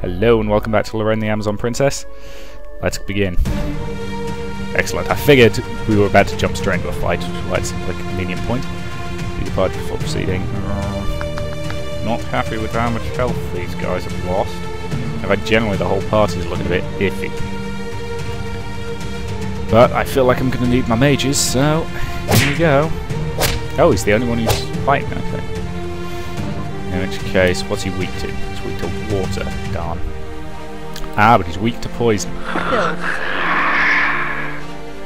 Hello and welcome back to Loren the Amazon Princess. Let's begin. Excellent. I figured we were about to jump straight into a fight, which seemed like a convenient point. Lead the party before proceeding. Not happy with how much health these guys have lost. In fact, generally the whole party is looking a bit iffy. But I feel like I'm going to need my mages, so here we go. Oh, he's the only one who's fighting, okay. In which case, what's he weak to? He's weak to water. Darn. Ah, but he's weak to poison.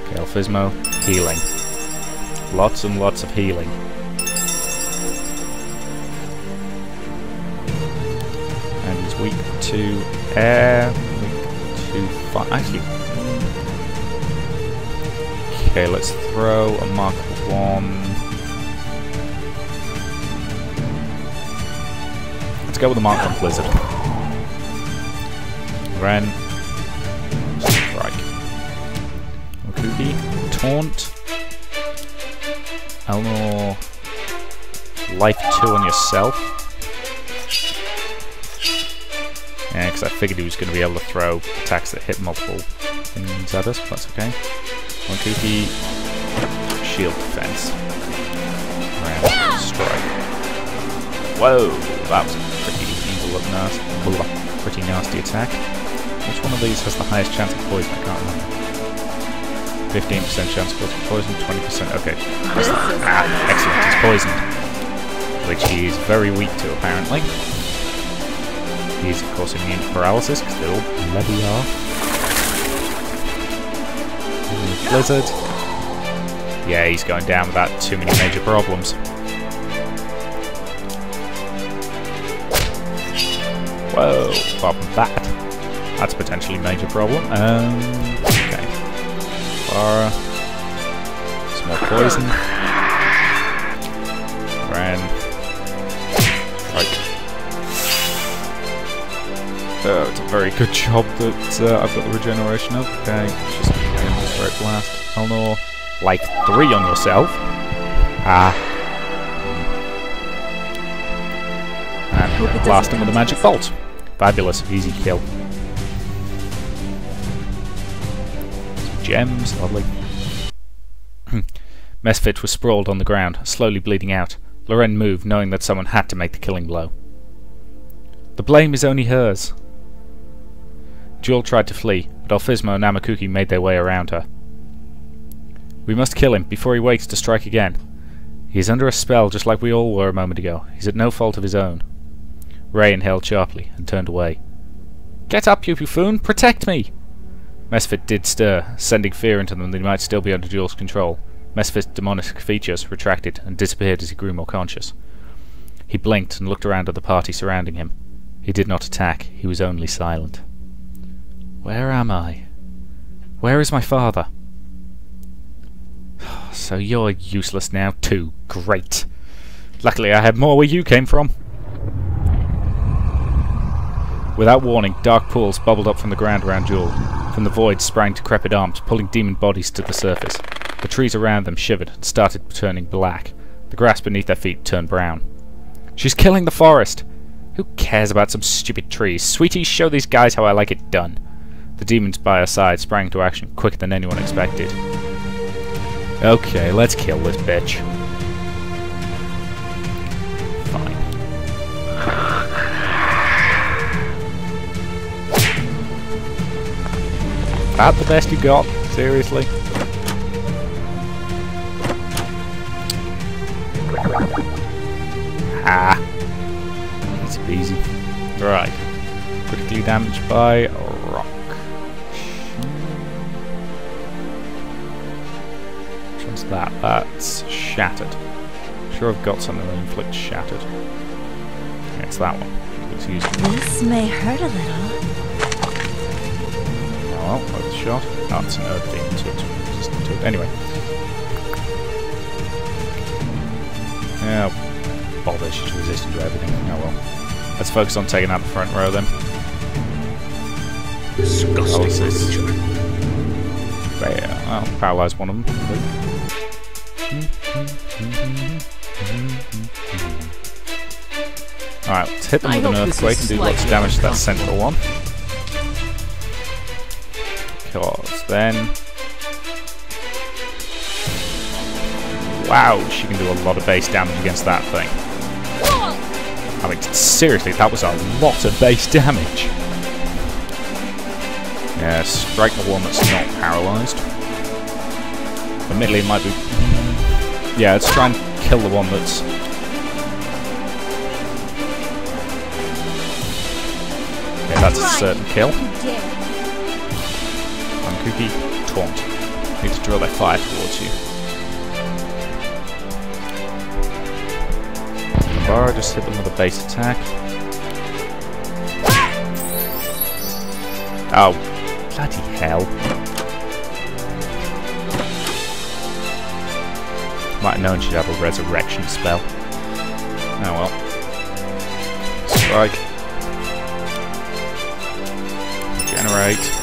Okay, Alphysmo, healing. Lots and lots of healing. And he's weak to air, weak to fire. Actually. Okay, let's throw a Mark 1. Let's go with the Mark 1 Blizzard. Loren. Strike. Okuki. Taunt. Elnor. Life 2 on yourself. Yeah, because I figured he was going to be able to throw attacks that hit multiple things at us, but that's okay. Okuki. Shield defense. Loren. Strike. Whoa! That was a pretty evil, pretty nasty attack. Which one of these has the highest chance of poison? I can't remember. 15% chance of poison, 20%. Okay. Excellent. He's poisoned. Which he is very weak to, apparently. He's, of course, immune to paralysis, because they all bloody are. Blizzard. Yeah, he's going down without too many major problems. Whoa, apart from that, that's a potentially major problem. Okay. Fara. Small poison. Loren. Right. It's a very good job that I've got the regeneration up. Okay, just straight blast. Elnor. Life 3 on yourself. And blast him with a magic bolt. Fabulous, easy kill. Some gems, lovely. Mesfit was sprawled on the ground, slowly bleeding out. Loren moved, knowing that someone had to make the killing blow. The blame is only hers. Jewel tried to flee, but Alphysmo and Namakuki made their way around her. We must kill him before he wakes to strike again. He is under a spell just like we all were a moment ago. He's at no fault of his own. Ray inhaled sharply and turned away. Get up, you buffoon! Protect me! Mesfit did stir, sending fear into them that he might still be under Jewel's control. Mesfit's demonic features retracted and disappeared as he grew more conscious. He blinked and looked around at the party surrounding him. He did not attack, he was only silent. Where am I? Where is my father? So you're useless now too. Great. Luckily I had more where you came from. Without warning, dark pools bubbled up from the ground around Jewel. From the void sprang decrepit arms, pulling demon bodies to the surface. The trees around them shivered and started turning black. The grass beneath their feet turned brown. She's killing the forest! Who cares about some stupid trees? Sweetie, show these guys how I like it done. The demons by her side sprang into action quicker than anyone expected. Okay, let's kill this bitch. Fine. That the best you got? Seriously? Ah. Easy peasy. Right. Critically damaged by a rock. Which one's that? That's shattered. I'm sure I've got something that inflicts shattered. Yeah, it's that one. Looks useful. This may hurt a little. Oh, well, worth a shot. Oh, it's an earth demon, so it's resistant to it. Anyway. Yeah, bother, she's resistant to everything. Oh well. Let's focus on taking out the front row then. Disgusting. There. I'll paralyze one of them. Alright, let's hit them with an earthquake and do lots of damage to that central one. Because then... Wow, she can do a lot of base damage against that thing. I mean, seriously, that was a lot of base damage. Yeah, strike the one that's not paralysed. Admittedly, it might be... Yeah, let's try and kill the one that's... Okay, that's a certain kill. Cookie, taunt. Need to draw their fire towards you. Bar, just hit them with a base attack. Oh, bloody hell. Might have known she'd have a resurrection spell. Oh well. Strike. Generate.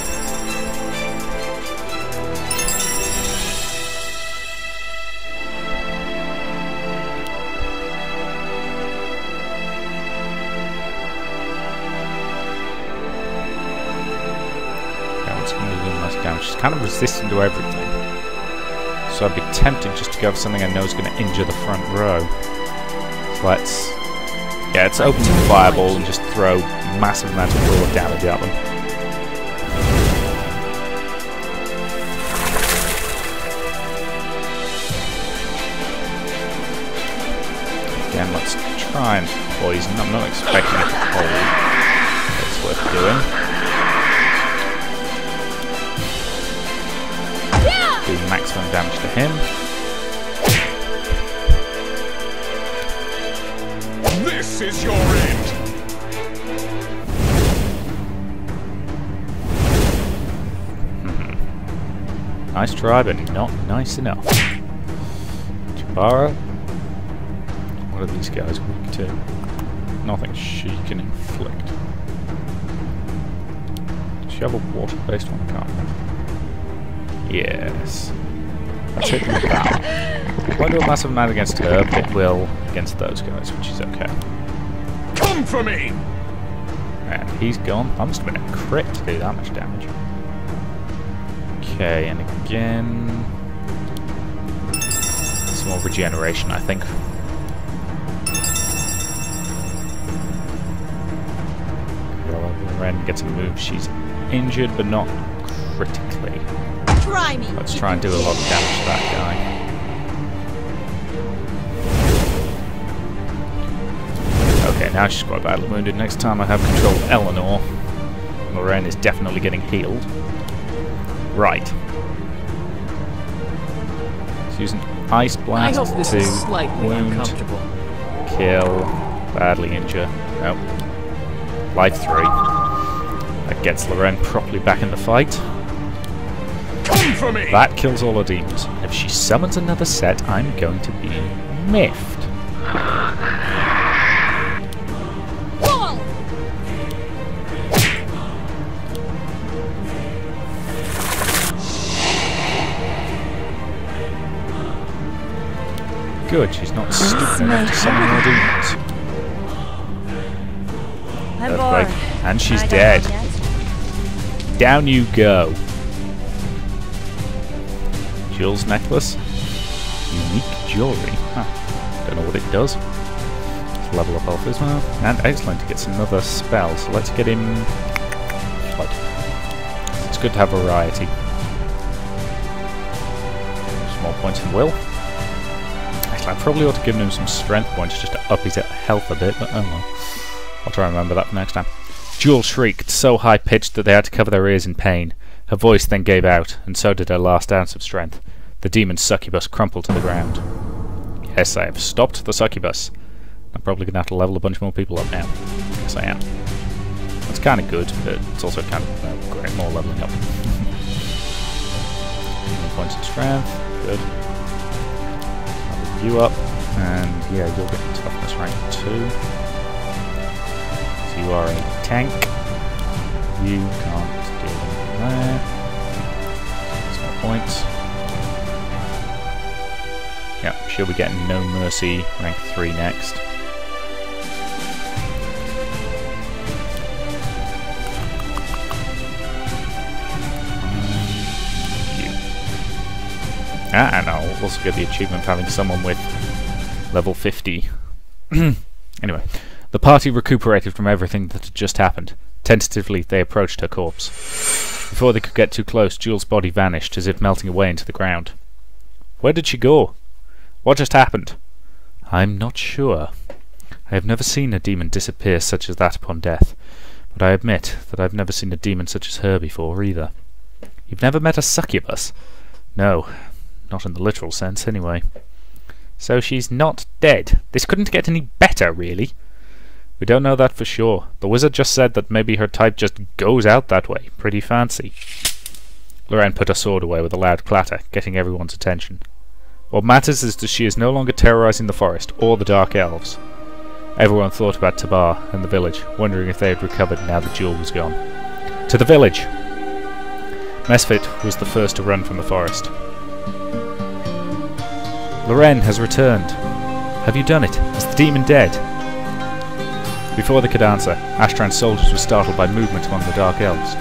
She's kind of resistant to everything, so I'd be tempted just to go for something I know is going to injure the front row. So let's open some fireball and just throw massive amounts of raw damage at them. Again, let's try and poison. I'm not expecting it to hold, but it's worth doing. Do maximum damage to him. This is your end. Nice try, but not nice enough. Jabara. What are these guys weak to? Nothing she can inflict. Does she have a water-based one? I can't remember. Yes. Let's hit them with that. Won't do a massive amount against her, but it will against those guys, which is okay. Come for me! And he's gone. That must have been a crit to do that much damage. Okay, and again... some more regeneration, I think. Loren gets a move. She's injured, but not critically. Try me. Let's try and do a lot of damage to that guy. Okay, now she's quite badly wounded. Next time I have control of Eleanor, Loren is definitely getting healed. Right. She's using Ice Blast to wound, kill, badly injure. Nope. Life 3. That gets Loren properly back in the fight. For me. That kills all her demons. If she summons another set, I'm going to be miffed. Good, she's not stupid enough to summon more demons. Earthquake. And she's dead. Down you go. Jewel's necklace. Unique jewellery. Huh. Don't know what it does. Let's level up Alphysma. And excellent, he gets another spell. So let's get him... Flood. It's good to have variety. Some more points in will. Actually, I probably ought to give him some strength points just to up his health a bit, but oh well. I'll try and remember that for next time. Jewel shrieked, so high-pitched that they had to cover their ears in pain. Her voice then gave out, and so did her last ounce of strength. The demon succubus crumpled to the ground. Yes, I have stopped the succubus. I'm probably going to have to level a bunch more people up now. Yes, I am. That's kind of good, but it's also kind of great, more leveling up. More points of strength, good. I'll level you up, and yeah, you're getting toughness rank 2. So you are a tank. You can't do anything there. Some more points. Yep, she'll be getting no mercy, rank 3 next. And I'll also get the achievement of having someone with level 50. Anyway, the party recuperated from everything that had just happened. Tentatively, they approached her corpse. Before they could get too close, Jules' body vanished, as if melting away into the ground. Where did she go? What just happened? I'm not sure. I have never seen a demon disappear such as that upon death, but I admit that I've never seen a demon such as her before, either. You've never met a succubus? No, not in the literal sense, anyway. So she's not dead. This couldn't get any better, really. We don't know that for sure. The wizard just said that maybe her type just goes out that way. Pretty fancy. Loren put her sword away with a loud clatter, getting everyone's attention. What matters is that she is no longer terrorizing the forest, or the Dark Elves. Everyone thought about Tabar and the village, wondering if they had recovered now that Jewel was gone. To the village! Mesfit was the first to run from the forest. Loren has returned. Have you done it? Is the demon dead? Before they could answer, Ashtran's soldiers were startled by movement among the Dark Elves.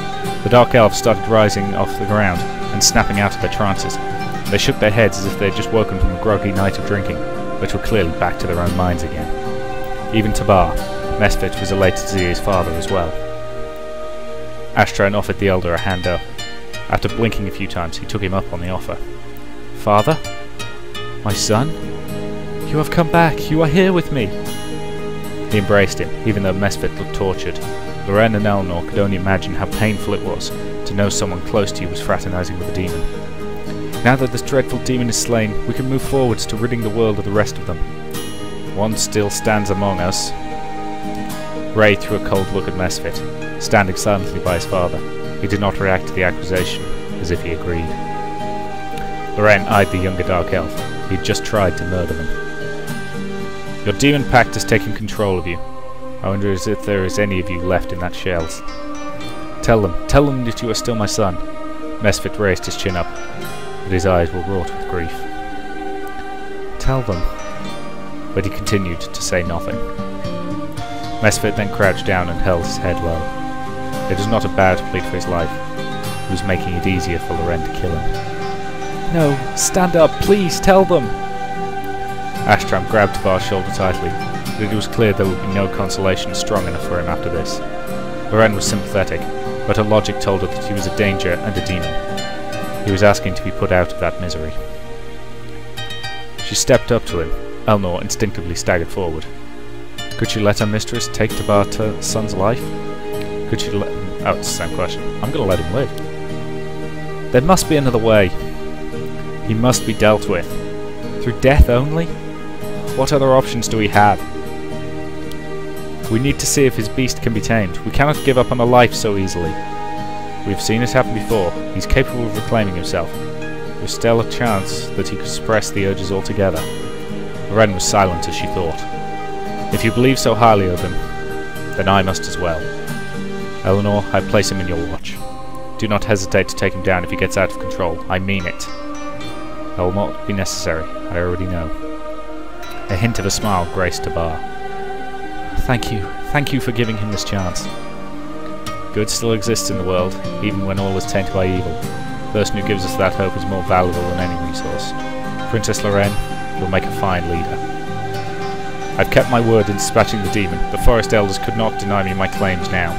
The Dark Elves started rising off the ground and snapping out of their trances. They shook their heads as if they had just woken from a groggy night of drinking, but were clearly back to their own minds again. Even Tabar, Mesfit, was elated to see his father as well. Ashtran offered the elder a hand up. After blinking a few times, he took him up on the offer. Father? My son? You have come back. You are here with me. He embraced him, even though Mesfit looked tortured. Loren and Eleanor could only imagine how painful it was to know someone close to you was fraternizing with a demon. Now that this dreadful demon is slain, we can move forwards to ridding the world of the rest of them. One still stands among us. Ray threw a cold look at Mesfit, standing silently by his father. He did not react to the accusation, as if he agreed. Loren eyed the younger Dark Elf. He had just tried to murder them. Your demon pact has taken control of you. I wonder if there is any of you left in that shells. Tell them that you are still my son. Mesfit raised his chin up, but his eyes were wrought with grief. Tell them. But he continued to say nothing. Mesfit then crouched down and held his head low. It was not a bow to plead for his life. He was making it easier for Loren to kill him. No, stand up, please, tell them! Ashtran grabbed Tabar's shoulder tightly, but it was clear there would be no consolation strong enough for him after this. Loren was sympathetic, but her logic told her that he was a danger and a demon. He was asking to be put out of that misery. She stepped up to him. Eleanor instinctively staggered forward. Could she let her mistress take Tabar's son's life? Could she let him... Oh, it's the same question. I'm going to let him live. There must be another way. He must be dealt with. Through death only? What other options do we have? We need to see if his beast can be tamed. We cannot give up on a life so easily. We've seen it happen before. He's capable of reclaiming himself. There's still a chance that he could suppress the urges altogether. Loren was silent as she thought. If you believe so highly of him, then I must as well. Eleanor, I place him in your watch. Do not hesitate to take him down if he gets out of control. I mean it. That will not be necessary. I already know. A hint of a smile graced Tabar. Thank you for giving him this chance. Good still exists in the world, even when all is tainted by evil. The person who gives us that hope is more valuable than any resource. Princess Loren, you'll make a fine leader. I've kept my word in dispatching the demon. The forest elders could not deny me my claims now.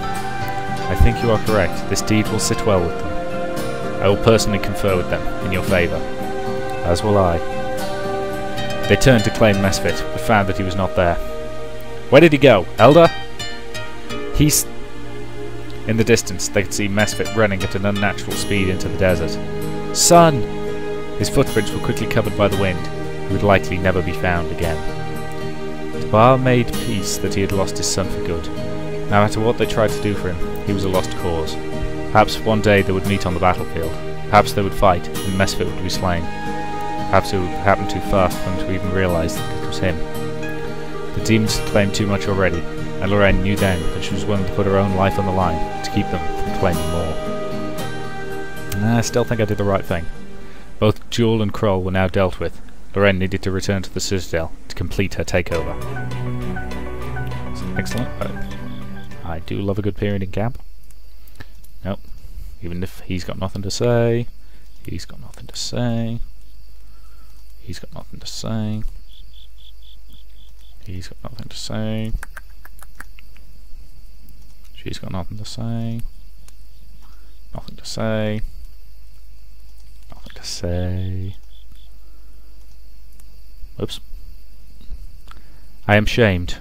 I think you are correct. This deed will sit well with them. I will personally confer with them in your favour. As will I. They turned to claim Mesfit, but found that he was not there. Where did he go? Elder? He's... In the distance, they could see Mesfit running at an unnatural speed into the desert. Son! His footprints were quickly covered by the wind. He would likely never be found again. Tabar made peace that he had lost his son for good. No matter what they tried to do for him, he was a lost cause. Perhaps one day they would meet on the battlefield. Perhaps they would fight, and Mesfit would be slain. Perhaps it would happen too fast for them to even realise that it was him. The demons had claimed too much already, and Loren knew then that she was willing to put her own life on the line to keep them from claiming more. I still think I did the right thing. Both Jewel and Kroll were now dealt with. Loren needed to return to the citadel to complete her takeover. Excellent. I do love a good period in camp. Nope. Even if he's got nothing to say. He's got nothing to say. He's got nothing to say. He's got nothing to say. She's got nothing to say. Nothing to say. Nothing to say. Oops. I am shamed.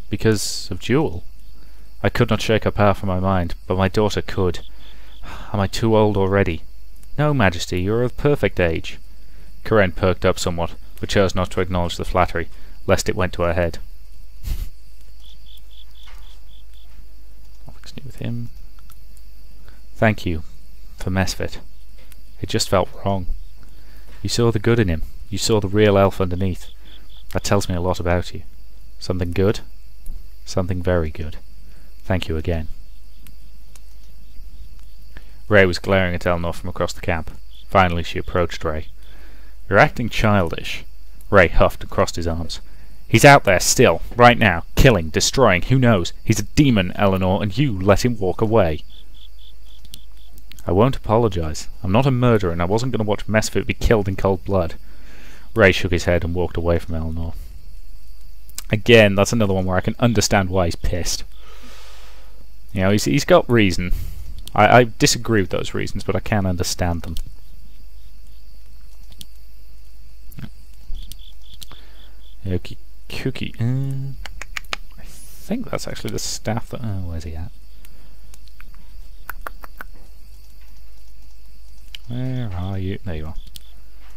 Because of Jewel. I could not shake her power from my mind, but my daughter could. Am I too old already? No, Majesty, you are of perfect age. Loren perked up somewhat, but chose not to acknowledge the flattery, lest it went to her head. Nothing's new with him. Thank you for Mesfit. It just felt wrong. You saw the good in him. You saw the real elf underneath. That tells me a lot about you. Something good? Something very good. Thank you again. Ray was glaring at Elnor from across the camp. Finally she approached Ray. You're acting childish. Ray huffed and crossed his arms. He's out there still, right now, killing, destroying, who knows? He's a demon, Eleanor, and you let him walk away. I won't apologize. I'm not a murderer, and I wasn't going to watch Mesfit be killed in cold blood. Ray shook his head and walked away from Eleanor. Again, that's another one where I can understand why he's pissed. You know, he's got reason. I disagree with those reasons, but I can understand them. Okie cookie. I think that's actually the staff that... Oh, where's he at? Where are you? There you are.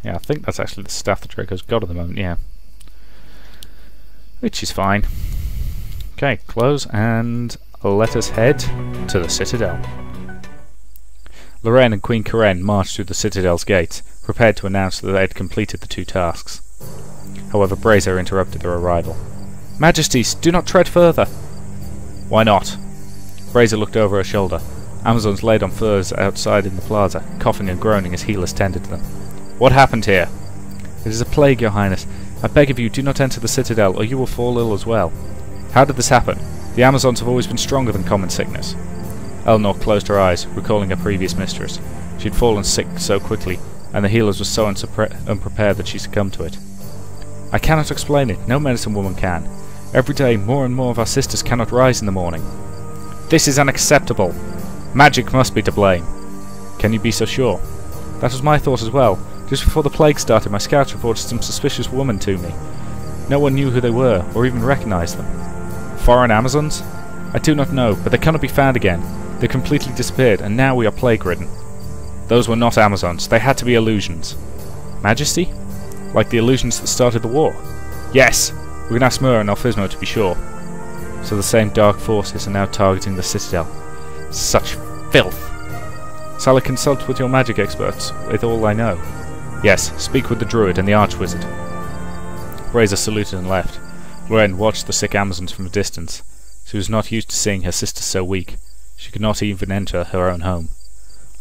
Yeah, I think that's actually the staff that Draco's got at the moment, yeah. Which is fine. Okay, close and let us head to the citadel. Loren and Queen Karen marched through the citadel's gates, prepared to announce that they had completed the 2 tasks. However, Brazier interrupted their arrival. Majesties, do not tread further! Why not? Brazier looked over her shoulder. Amazons laid on furs outside in the plaza, coughing and groaning as healers tended to them. What happened here? It is a plague, your highness. I beg of you, do not enter the citadel, or you will fall ill as well. How did this happen? The Amazons have always been stronger than common sickness. Eleanor closed her eyes, recalling her previous mistress. She had fallen sick so quickly, and the healers were so unprepared that she succumbed to it. I cannot explain it. No medicine woman can. Every day, more and more of our sisters cannot rise in the morning. This is unacceptable. Magic must be to blame. Can you be so sure? That was my thought as well. Just before the plague started, my scouts reported some suspicious women to me. No one knew who they were, or even recognized them. Foreign Amazons? I do not know, but they cannot be found again. They completely disappeared, and now we are plague-ridden. Those were not Amazons. They had to be illusions. Majesty? Like the illusions that started the war? Yes! We can ask Mur and Alphysmo to be sure. So the same dark forces are now targeting the citadel. Such filth! Shall I consult with your magic experts, with all I know? Yes, speak with the druid and the archwizard. Brazier saluted and left. Loren watched the sick Amazons from a distance. She was not used to seeing her sister so weak. She could not even enter her own home.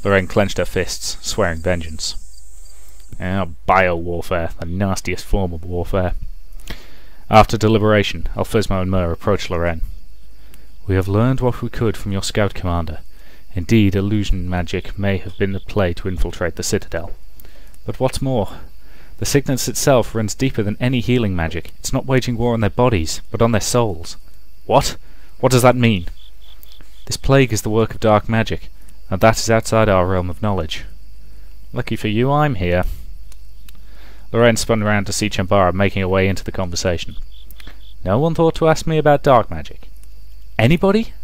Loren clenched her fists, swearing vengeance. Bio-warfare, the nastiest form of warfare. After deliberation, Alphysmo and Mur approached Loren. We have learned what we could from your scout commander. Indeed, illusion magic may have been at play to infiltrate the citadel. But what's more, the sickness itself runs deeper than any healing magic. It's not waging war on their bodies, but on their souls. What? What does that mean? This plague is the work of dark magic, and that is outside our realm of knowledge. Lucky for you, I'm here. Loren spun around to see Chambara making her way into the conversation. No one thought to ask me about dark magic. Anybody?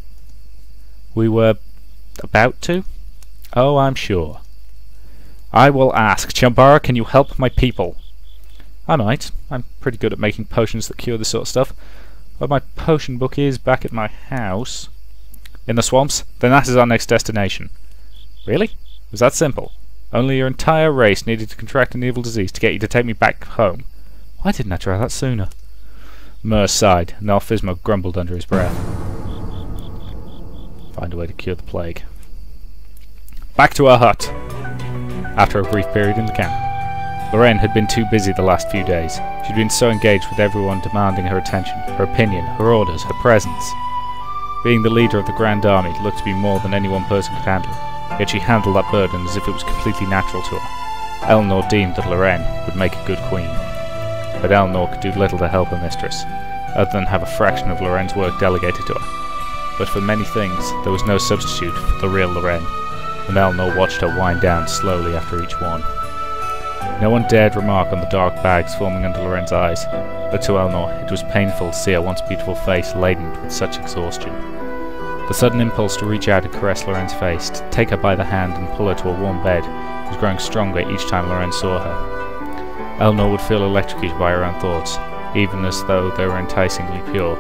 We were about to? Oh, I'm sure. I will ask. Chambara, can you help my people? I might. I'm pretty good at making potions that cure this sort of stuff. But my potion book is back at my house. In the swamps? Then that is our next destination. Really? It was that simple? Only your entire race needed to contract an evil disease to get you to take me back home. Why didn't I try that sooner? Mur sighed, and Alphysmo grumbled under his breath. Find a way to cure the plague. Back to our hut. After a brief period in the camp. Loren had been too busy the last few days. She'd been so engaged with everyone demanding her attention, her opinion, her orders, her presence. Being the leader of the Grand Army looked to be more than any one person could handle, yet she handled that burden as if it was completely natural to her. Eleanor deemed that Loren would make a good queen, but Eleanor could do little to help her mistress, other than have a fraction of Loren's work delegated to her. But for many things, there was no substitute for the real Loren, and Eleanor watched her wind down slowly after each one. No one dared remark on the dark bags forming under Loren's eyes, but to Eleanor it was painful to see her once beautiful face laden with such exhaustion. The sudden impulse to reach out and caress Loren's face, to take her by the hand and pull her to a warm bed, was growing stronger each time Loren saw her. Eleanor would feel electrocuted by her own thoughts, even as though they were enticingly pure.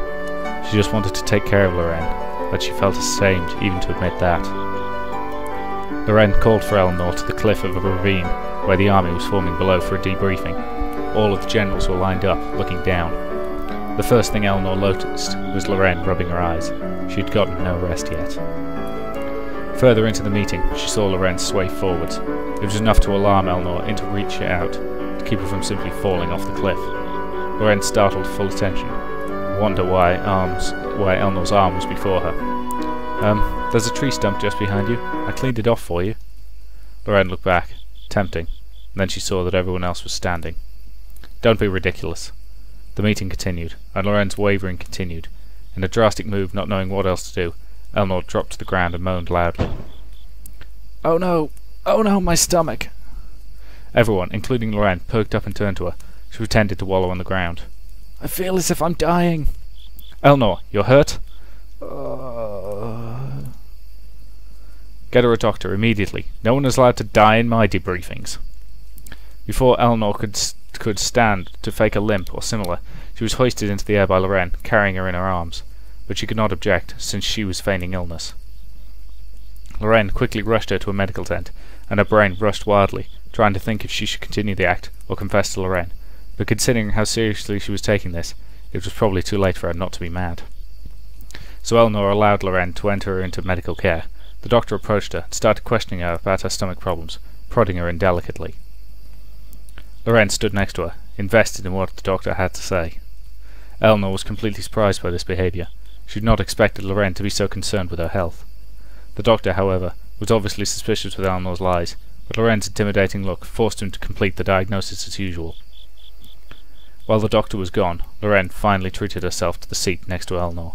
She just wanted to take care of Loren, but she felt ashamed even to admit that. Loren called for Eleanor to the cliff of a ravine where the army was forming below for a debriefing. All of the generals were lined up, looking down. The first thing Eleanor noticed was Loren rubbing her eyes. She had gotten no rest yet. Further into the meeting, she saw Loren sway forwards. It was enough to alarm Eleanor into reach out, to keep her from simply falling off the cliff. Loren startled full attention. Wonder why Eleanor's arm was before her. There's a tree stump just behind you. I cleaned it off for you. Loren looked back, tempting, and then she saw that everyone else was standing. Don't be ridiculous. The meeting continued, and Loren's wavering continued. In a drastic move, not knowing what else to do, Eleanor dropped to the ground and moaned loudly. Oh no! Oh no, my stomach! Everyone, including Loren, perked up and turned to her. She pretended to wallow on the ground. I feel as if I'm dying. Eleanor, you're hurt? Get her a doctor immediately. No one is allowed to die in my debriefings. Before Eleanor could stand to fake a limp or similar, she was hoisted into the air by Loren, carrying her in her arms, but she could not object, since she was feigning illness. Loren quickly rushed her to a medical tent, and her brain rushed wildly, trying to think if she should continue the act or confess to Loren, but considering how seriously she was taking this, it was probably too late for her not to be mad. So Eleanor allowed Loren to enter her into medical care. The doctor approached her and started questioning her about her stomach problems, prodding her indelicately. Loren stood next to her, invested in what the doctor had to say. Eleanor was completely surprised by this behaviour. She had not expected Loren to be so concerned with her health. The doctor, however, was obviously suspicious with Eleanor's lies, but Loren's intimidating look forced him to complete the diagnosis as usual. While the doctor was gone, Loren finally treated herself to the seat next to Eleanor.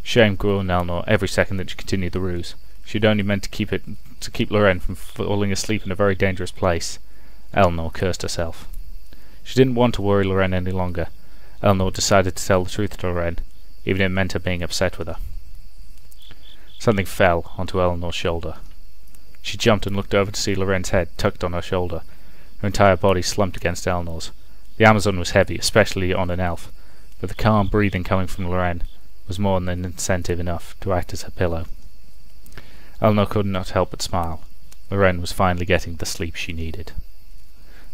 Shame grew on Eleanor every second that she continued the ruse. She had only meant to keep Loren from falling asleep in a very dangerous place. Eleanor cursed herself. She didn't want to worry Loren any longer. Eleanor decided to tell the truth to Loren, even if it meant her being upset with her. Something fell onto Eleanor's shoulder. She jumped and looked over to see Loren's head tucked on her shoulder. Her entire body slumped against Eleanor's. The Amazon was heavy, especially on an elf, but the calm breathing coming from Loren was more than incentive enough to act as her pillow. Eleanor could not help but smile. Loren was finally getting the sleep she needed.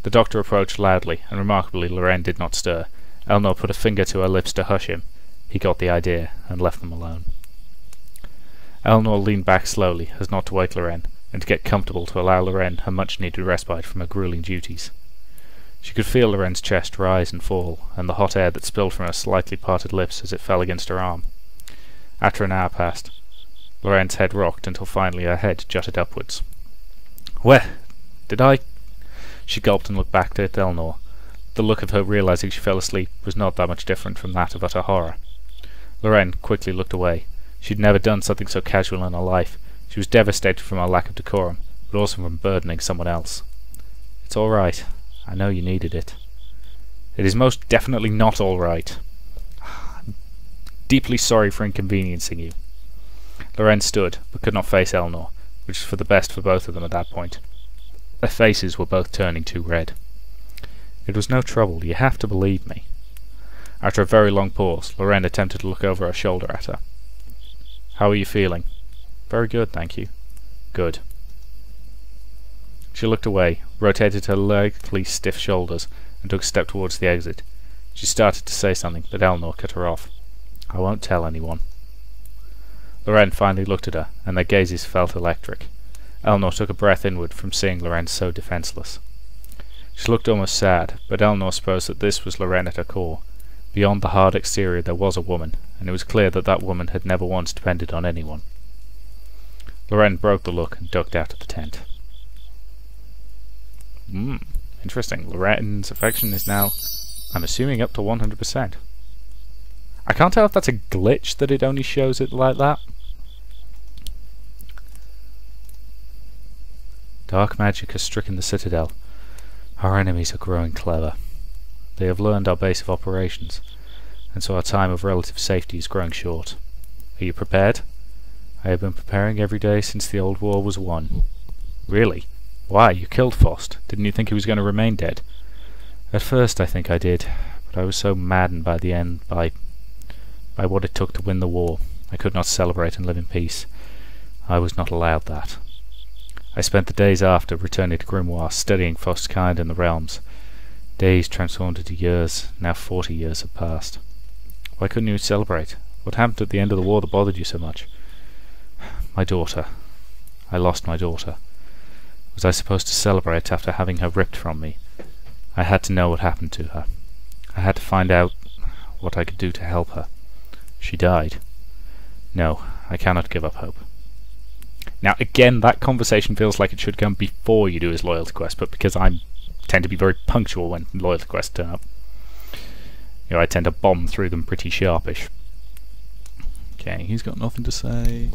The doctor approached loudly, and remarkably Loren did not stir. Eleanor put a finger to her lips to hush him. He got the idea, and left them alone. Eleanor leaned back slowly, as not to wake Loren, and to get comfortable to allow Loren her much-needed respite from her grueling duties. She could feel Loren's chest rise and fall, and the hot air that spilled from her slightly parted lips as it fell against her arm. After an hour passed, Loren's head rocked until finally her head jutted upwards. Where? Did I? She gulped and looked back at Eleanor. The look of her realizing she fell asleep was not that much different from that of utter horror. Loren quickly looked away. She had never done something so casual in her life. She was devastated from her lack of decorum, but also from burdening someone else. It's all right. I know you needed it. It is most definitely not all right. I'm deeply sorry for inconveniencing you. Loren stood, but could not face Eleanor, which was for the best for both of them at that point. Their faces were both turning too red. It was no trouble, you have to believe me. After a very long pause, Loren attempted to look over her shoulder at her. How are you feeling? Very good, thank you. Good. She looked away, rotated her legally stiff shoulders, and took a step towards the exit. She started to say something, but Eleanor cut her off. I won't tell anyone. Loren finally looked at her, and their gazes felt electric. Eleanor took a breath inward from seeing Loren so defenceless. She looked almost sad, but Eleanor supposed that this was Loren at her core. Beyond the hard exterior there was a woman, and it was clear that that woman had never once depended on anyone. Loren broke the look and ducked out of the tent. Interesting. Loren's affection is now, I'm assuming, up to 100%. I can't tell if that's a glitch that it only shows it like that. Dark magic has stricken the citadel. Our enemies are growing clever. They have learned our base of operations, and so our time of relative safety is growing short. Are you prepared? I have been preparing every day since the old war was won. Really? Why? You killed Faust. Didn't you think he was going to remain dead? At first I think I did, but I was so maddened by the end, by what it took to win the war. I could not celebrate and live in peace. I was not allowed that. I spent the days after returning to Grimoire, studying Faust's kind and the realms. Days transformed into years. Now 40 years have passed. Why couldn't you celebrate? What happened at the end of the war that bothered you so much? My daughter. I lost my daughter. Was I supposed to celebrate after having her ripped from me? I had to know what happened to her. I had to find out what I could do to help her. She died. No, I cannot give up hope. Now again, that conversation feels like it should come before you do his loyalty quest, but because I tend to be very punctual when loyalty quests turn up, you know, I tend to bomb through them pretty sharpish. Okay, he's got nothing to say.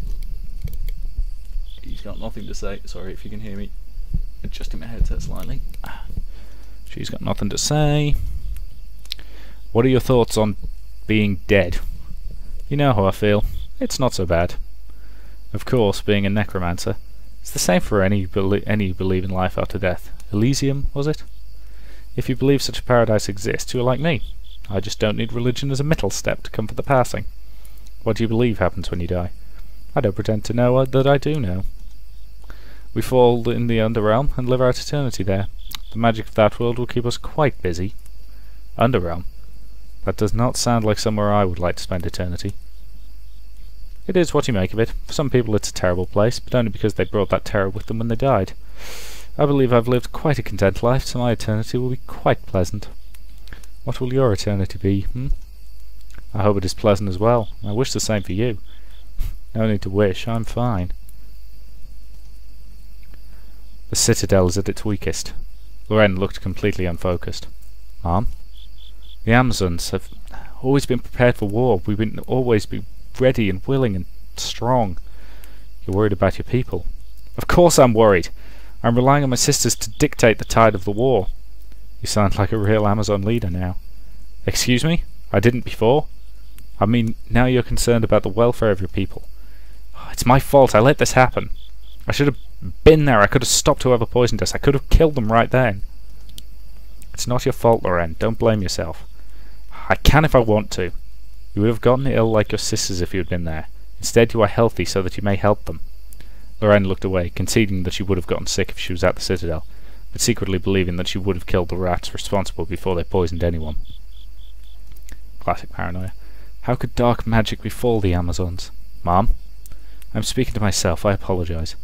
He's got nothing to say. Sorry if you can hear me adjusting my headset slightly. She's got nothing to say. What are your thoughts on being dead? You know how I feel. It's not so bad. Of course, being a necromancer, it's the same for any who believe in life after death. Elysium, was it? If you believe such a paradise exists, you're like me. I just don't need religion as a middle step to comfort the passing. What do you believe happens when you die? I don't pretend to know that I do know. We fall in the Underrealm and live out eternity there. The magic of that world will keep us quite busy. Underrealm? That does not sound like somewhere I would like to spend eternity. It is what you make of it. For some people it's a terrible place, but only because they brought that terror with them when they died. I believe I've lived quite a content life, so my eternity will be quite pleasant. What will your eternity be, I hope it is pleasant as well. I wish the same for you. No need to wish, I'm fine. The citadel is at its weakest. Loren looked completely unfocused. Mom? The Amazons have always been prepared for war. We've been always be ready and willing and strong. You're worried about your people. Of course I'm worried. I'm relying on my sisters to dictate the tide of the war. You sound like a real Amazon leader now. Excuse me? I didn't before? I mean, now you're concerned about the welfare of your people. It's my fault. I let this happen. I should have been there. I could have stopped whoever poisoned us. I could have killed them right then. It's not your fault, Loren. Don't blame yourself. I can if I want to. You would have gotten ill like your sisters if you had been there. Instead, you are healthy so that you may help them. Loren looked away, conceding that she would have gotten sick if she was at the citadel, but secretly believing that she would have killed the rats responsible before they poisoned anyone. Classic paranoia. How could dark magic befall the Amazons? Mom? I'm speaking to myself. I apologize.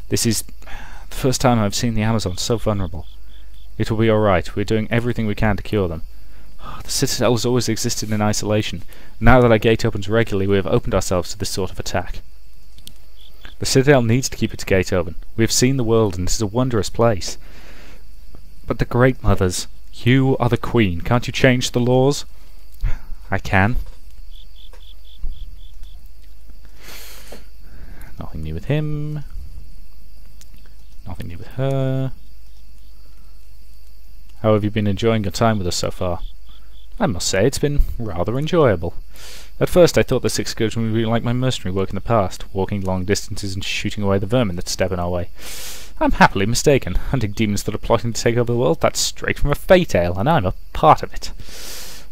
This is the first time I've seen the Amazons so vulnerable. It will be alright. We're doing everything we can to cure them. The citadel has always existed in isolation. Now that our gate opens regularly, we have opened ourselves to this sort of attack. The citadel needs to keep its gate open. We have seen the world, and this is a wondrous place. But the Great Mothers, you are the Queen. Can't you change the laws? I can. Nothing new with him. Nothing new with her. How have you been enjoying your time with us so far? I must say it's been rather enjoyable. At first I thought this excursion would be like my mercenary work in the past, walking long distances and shooting away the vermin that step in our way. I'm happily mistaken. Hunting demons that are plotting to take over the world, that's straight from a fairy tale, and I'm a part of it.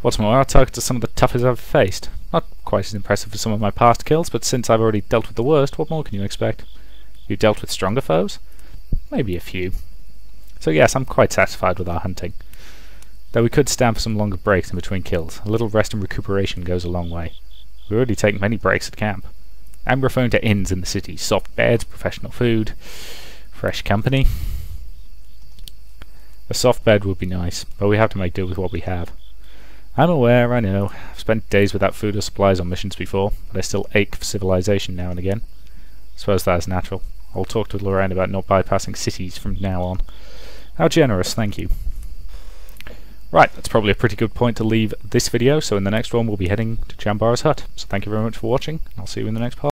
What's more, our targets are some of the toughest I've faced. Not quite as impressive as some of my past kills, but since I've already dealt with the worst, what more can you expect? You dealt with stronger foes? Maybe a few. So yes, I'm quite satisfied with our hunting. Though we could stand for some longer breaks in between kills. A little rest and recuperation goes a long way. We already take many breaks at camp. I'm referring to inns in the city, soft beds, professional food, fresh company. A soft bed would be nice, but we have to make do with what we have. I'm aware, I know. I've spent days without food or supplies on missions before, but I still ache for civilization now and again. I suppose that is natural. I'll talk to Loren about not bypassing cities from now on. How generous, thank you. Right, that's probably a pretty good point to leave this video, so in the next one we'll be heading to Chambara's hut. So thank you very much for watching, I'll see you in the next part.